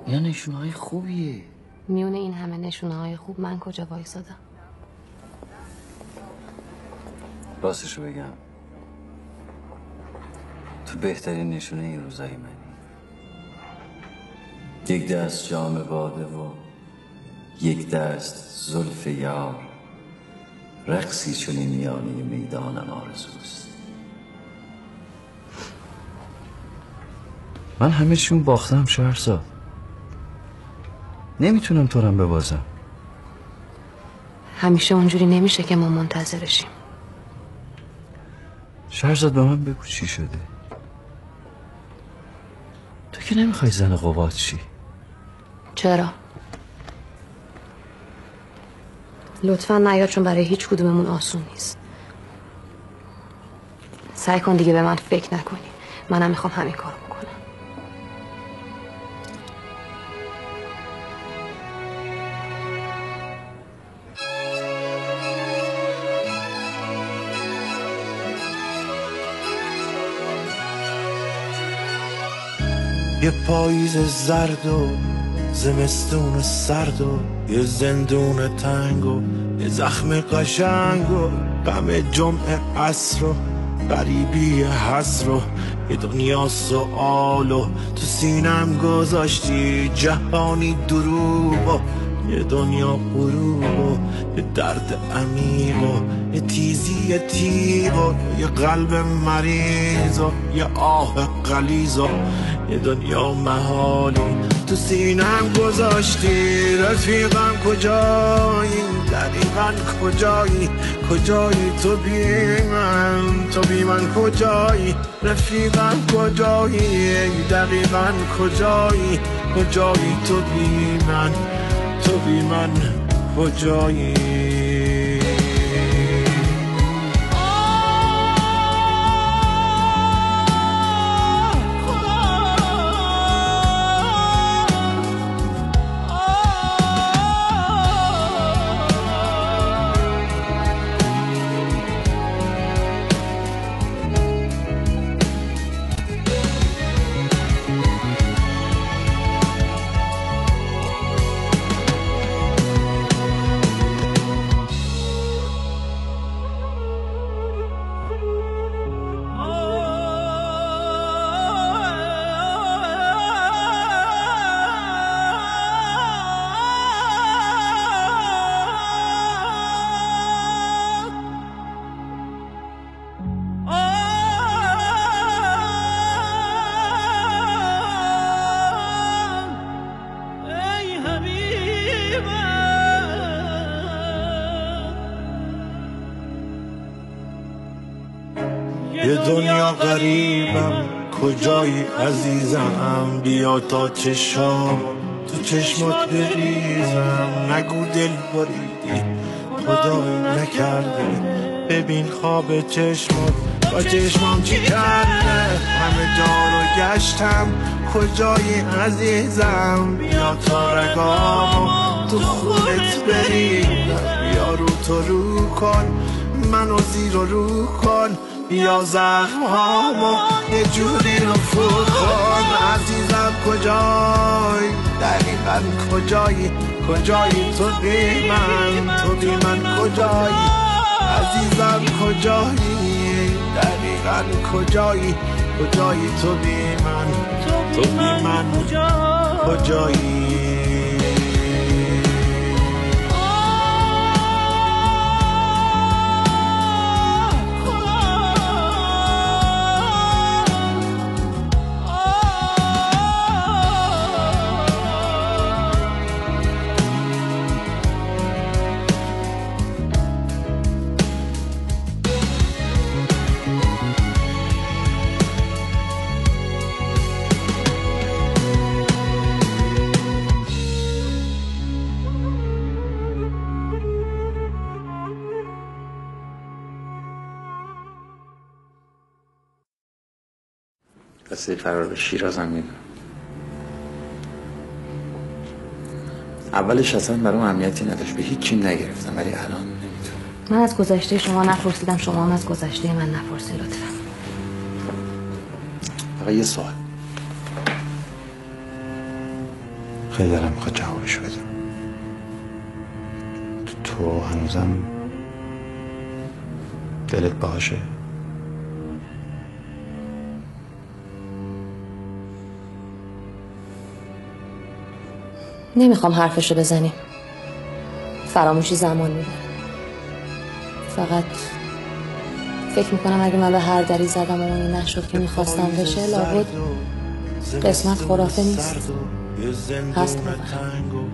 یا نشونهای خوبیه. میونه این همه نشونهای خوب من کجا وایسادم؟ راستشو بگم تو بهترین نشونه این روزای منی. یک دست جام باده و یک دست زلف یار، رقصی چنین میانه میدانم آرزوست. من همه چیون باختم شهرزاد، نمیتونم تو رم ببازم. همیشه اونجوری نمیشه که ما منتظرشیم. شهرزاد به من بگو چی شده؟ تو که نمیخوای زن قباد شی. چرا؟ لطفا نیا، چون برای هیچ کدوممون آسون نیست. سعی کن دیگه به من فکر نکنی. منم میخوام همین کارو بکنم. یه پاییز زرد و زمستون سرد و یه زندون تنگ و یه زخم قشنگ و غم جمعه عصر و غریبی حسر و یه دنیا سؤال و تو سینم گذاشتی جهانی دروغ و یه دنیا غروب و یه درد عمیق و یه تیزی تیغ و یه قلب مریض و یه آه غلیظ و یه دنیا محالی تو سینم گذاشتی. رفیقم کجایی؟ دقیقا کجایی؟ کجایی تو بی من؟ تو بی من کجایی؟ رفیقم کجایی؟ دقیقا کجایی؟ کجایی تو بی من؟ تو بی من کجایی؟ یه دنیا غریبم کجایی عزیزم؟ بیا تا چشام تو چشمات بریزم. نگو دل بریدی خدایی نکرده، ببین خواب چشمات با چشمام چی کرده. همه جا رو گشتم کجایی عزیزم؟ بیا تا رگامو تو خودت بریزم. بیا رو تو رو کن منو زیر و رو کن، بیا زخم هامو یه جوری نفور کن. عزیزم کجایی؟ دقیقا کجایی؟ کجایی تو بی من؟ تو بی من کجایی؟ عزیزم کجایی؟ دقیقا کجایی؟ کجایی تو بی من؟ تو بی من کجایی؟ قصه فرار به شیراز هم میدونم. اولش اصلا برام اهمیتی نداشت، به هیچی نگرفتم، ولی الان نمیتونم. من از گذشته شما نپرسیدم، شما هم از گذشته من نپرسید لطفا. فقط یه سوال، خیلی دلم میخواد جوابش بدم. تو هنوزم دلت باشه؟ نمیخوام حرفشو بزنیم. فراموشی زمان میبره. فقط فکر میکنم اگه من به هر دری زدم و اونی نشد که میخواستم بشه، لابد قسمت خرافه نیست، هست واقعا.